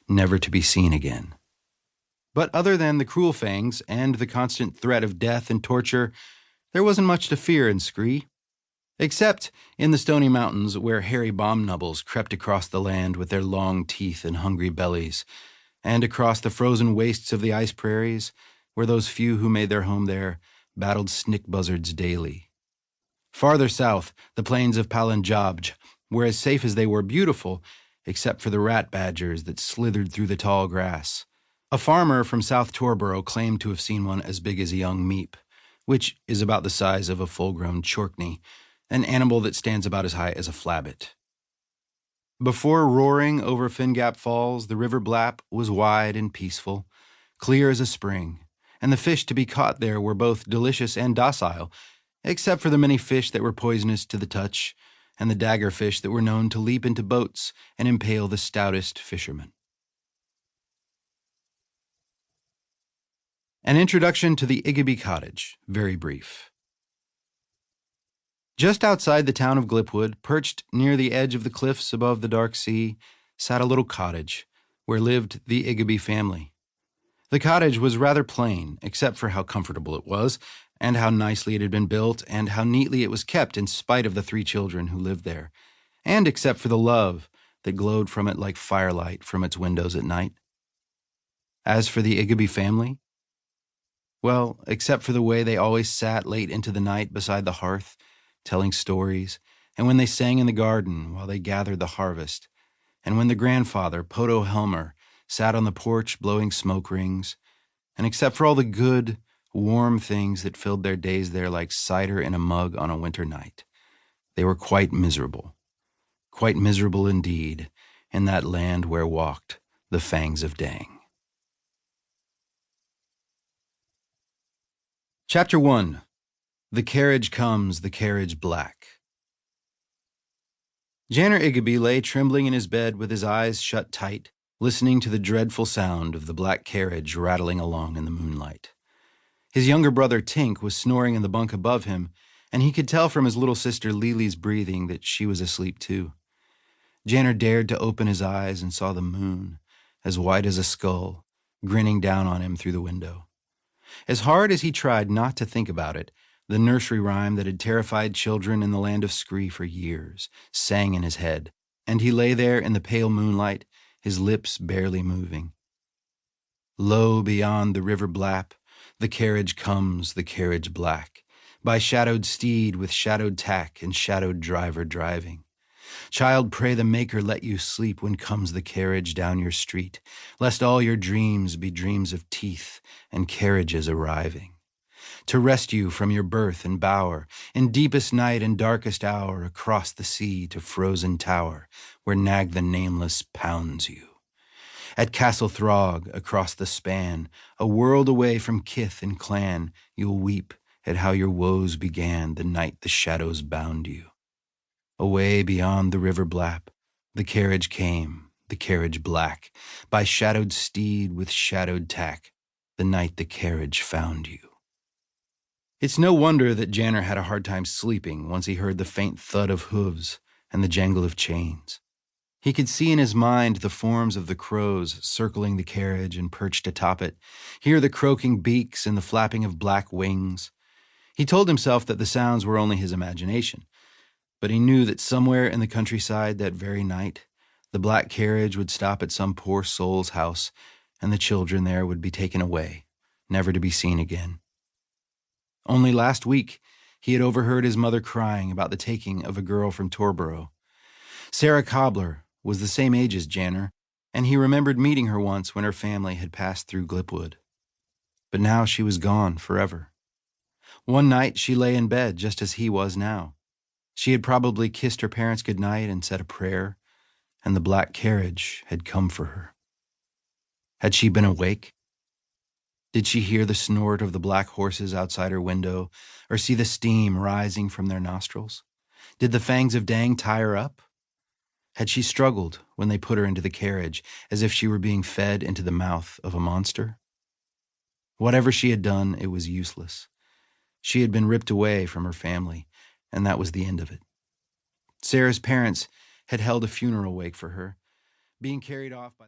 never to be seen again. But other than the cruel fangs and the constant threat of death and torture, there wasn't much to fear in Scree. Except in the stony mountains where hairy bomb nubbles crept across the land with their long teeth and hungry bellies, and across the frozen wastes of the ice prairies where those few who made their home there battled snick buzzards daily. Farther south, the plains of Palanjabj were as safe as they were beautiful, except for the rat badgers that slithered through the tall grass. A farmer from South Torborough claimed to have seen one as big as a young meep, which is about the size of a full-grown chorkney, an animal that stands about as high as a flabbit. Before roaring over Fingap Falls, the River Blap was wide and peaceful, clear as a spring, and the fish to be caught there were both delicious and docile, except for the many fish that were poisonous to the touch, and the daggerfish that were known to leap into boats and impale the stoutest fishermen. An introduction to the Igiby cottage, very brief. Just outside the town of Glipwood, perched near the edge of the cliffs above the dark sea, sat a little cottage where lived the Igiby family. The cottage was rather plain, except for how comfortable it was, and how nicely it had been built, and how neatly it was kept in spite of the 3 children who lived there, and except for the love that glowed from it like firelight from its windows at night. As for the Igiby family, well, except for the way they always sat late into the night beside the hearth, telling stories, and when they sang in the garden while they gathered the harvest, and when the grandfather, Poto Helmer, sat on the porch blowing smoke rings, and except for all the good, warm things that filled their days there like cider in a mug on a winter night, they were quite miserable indeed, in that land where walked the Fangs of Dang. Chapter 1. The Carriage Comes, the Carriage Black. Janner Igibys lay trembling in his bed with his eyes shut tight, listening to the dreadful sound of the black carriage rattling along in the moonlight. His younger brother Tink was snoring in the bunk above him, and he could tell from his little sister Leeli's breathing that she was asleep too. Janner dared to open his eyes and saw the moon, as white as a skull, grinning down on him through the window. As hard as he tried not to think about it, the nursery rhyme that had terrified children in the land of Scree for years sang in his head, and he lay there in the pale moonlight, his lips barely moving. Lo, beyond the river Blap, the carriage comes, the carriage black, by shadowed steed with shadowed tack and shadowed driver driving. Child, pray the Maker let you sleep when comes the carriage down your street, lest all your dreams be dreams of teeth and carriages arriving. To rest you from your berth and bower, in deepest night and darkest hour, across the sea to frozen tower, where Nag the Nameless pounds you. At Castle Throg, across the span, a world away from kith and clan, you'll weep at how your woes began the night the shadows bound you. Away beyond the river Blap, the carriage came, the carriage black, by shadowed steed with shadowed tack, the night the carriage found you. It's no wonder that Janner had a hard time sleeping once he heard the faint thud of hooves and the jangle of chains. He could see in his mind the forms of the crows circling the carriage and perched atop it, hear the croaking beaks and the flapping of black wings. He told himself that the sounds were only his imagination, but he knew that somewhere in the countryside that very night, the black carriage would stop at some poor soul's house, and the children there would be taken away, never to be seen again. Only last week, he had overheard his mother crying about the taking of a girl from Torborough. Sarah Cobbler was the same age as Janner, and he remembered meeting her once when her family had passed through Glipwood. But now she was gone forever. One night she lay in bed just as he was now. She had probably kissed her parents goodnight and said a prayer, and the black carriage had come for her. Had she been awake? Did she hear the snort of the black horses outside her window, or see the steam rising from their nostrils? Did the Fangs of Dang tie her up? Had she struggled when they put her into the carriage, as if she were being fed into the mouth of a monster? Whatever she had done, it was useless. She had been ripped away from her family, and that was the end of it. Sarah's parents had held a funeral wake for her, being carried off by